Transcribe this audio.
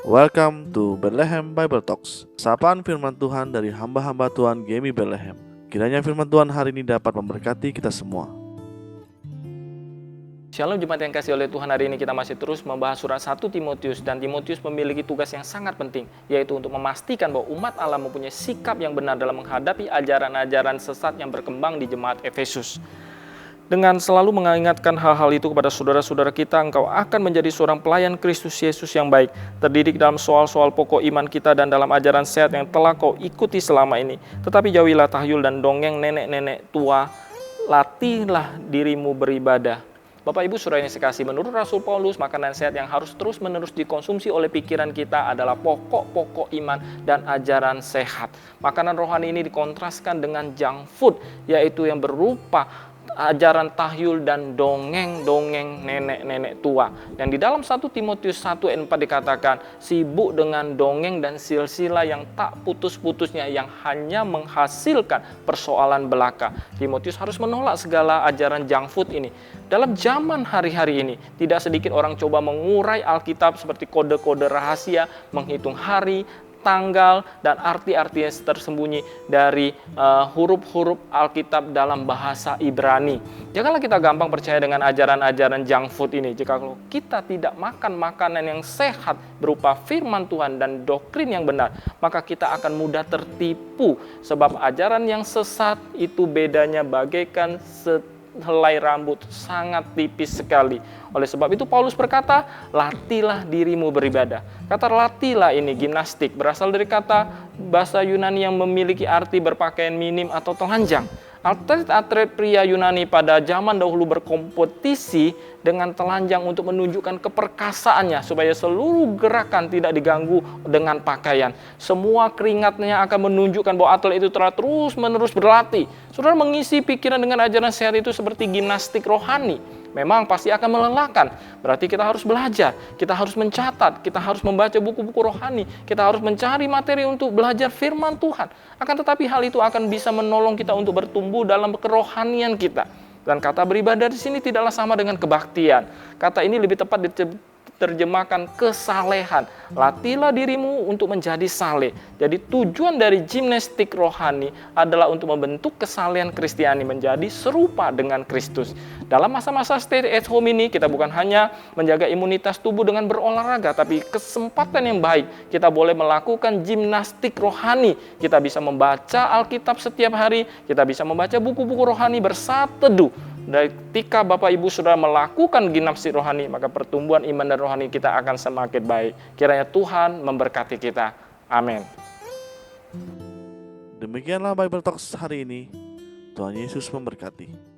Welcome to Bethlehem Bible Talks. Sapaan firman Tuhan dari hamba-hamba Tuhan Gemi Bethlehem. Kiranya firman Tuhan hari ini dapat memberkati kita semua. Shalom jemaat yang kasih oleh Tuhan, hari ini kita masih terus membahas surat 1 Timotius, dan Timotius memiliki tugas yang sangat penting, yaitu untuk memastikan bahwa umat Allah mempunyai sikap yang benar dalam menghadapi ajaran-ajaran sesat yang berkembang di jemaat Efesus. Dengan selalu mengingatkan hal-hal itu kepada saudara-saudara kita, engkau akan menjadi seorang pelayan Kristus Yesus yang baik, terdidik dalam soal-soal pokok iman kita dan dalam ajaran sehat yang telah kau ikuti selama ini. Tetapi jauhilah tahyul dan dongeng nenek-nenek tua, latihlah dirimu beribadah. Bapak Ibu saudara yang sekasih, menurut Rasul Paulus, makanan sehat yang harus terus-menerus dikonsumsi oleh pikiran kita adalah pokok-pokok iman dan ajaran sehat. Makanan rohani ini dikontraskan dengan junk food, yaitu yang berupa ajaran tahyul dan dongeng-dongeng nenek-nenek tua. Dan di dalam 1 Timotius 1 ayat 4 dikatakan, sibuk dengan dongeng dan silsilah yang tak putus-putusnya, yang hanya menghasilkan persoalan belaka. Timotius harus menolak segala ajaran junk food ini. Dalam zaman hari-hari ini, tidak sedikit orang coba mengurai Alkitab seperti kode-kode rahasia, menghitung hari, tanggal, dan arti-arti yang tersembunyi dari huruf-huruf Alkitab dalam bahasa Ibrani. Janganlah kita gampang percaya dengan ajaran-ajaran junk food ini. Jika kita tidak makan makanan yang sehat berupa firman Tuhan dan doktrin yang benar, maka kita akan mudah tertipu, sebab ajaran yang sesat itu bedanya bagaikan helai rambut, sangat tipis sekali. Oleh sebab itu Paulus berkata, latihlah dirimu beribadah. Kata latihlah ini gimnastik, berasal dari kata bahasa Yunani yang memiliki arti berpakaian minim atau telanjang. Atlet-atlet pria Yunani pada zaman dahulu berkompetisi dengan telanjang untuk menunjukkan keperkasaannya, supaya seluruh gerakan tidak diganggu dengan pakaian. Semua keringatnya akan menunjukkan bahwa atlet itu telah terus-menerus berlatih. Saudara, mengisi pikiran dengan ajaran sehat itu seperti gimnastik rohani. Memang pasti akan melelahkan. Berarti kita harus belajar, kita harus mencatat, kita harus membaca buku-buku rohani, kita harus mencari materi untuk belajar firman Tuhan. Akan tetapi hal itu akan bisa menolong kita untuk bertumbuh dalam kerohanian kita. Dan kata beribadah di sini tidaklah sama dengan kebaktian. Kata ini lebih tepat diterjemahkan kesalehan. Latihlah dirimu untuk menjadi saleh. Jadi tujuan dari gimnastik rohani adalah untuk membentuk kesalehan Kristiani menjadi serupa dengan Kristus. Dalam masa-masa stay at home ini, kita bukan hanya menjaga imunitas tubuh dengan berolahraga, tapi kesempatan yang baik kita boleh melakukan gimnastik rohani. Kita bisa membaca Alkitab setiap hari, kita bisa membaca buku-buku rohani, bersaat teduh. Dan ketika Bapak Ibu sudah melakukan gimnastik rohani, maka pertumbuhan iman dan rohani kita akan semakin baik. Kiranya Tuhan memberkati kita. Amin. Demikianlah Bible Talks hari ini. Tuhan Yesus memberkati.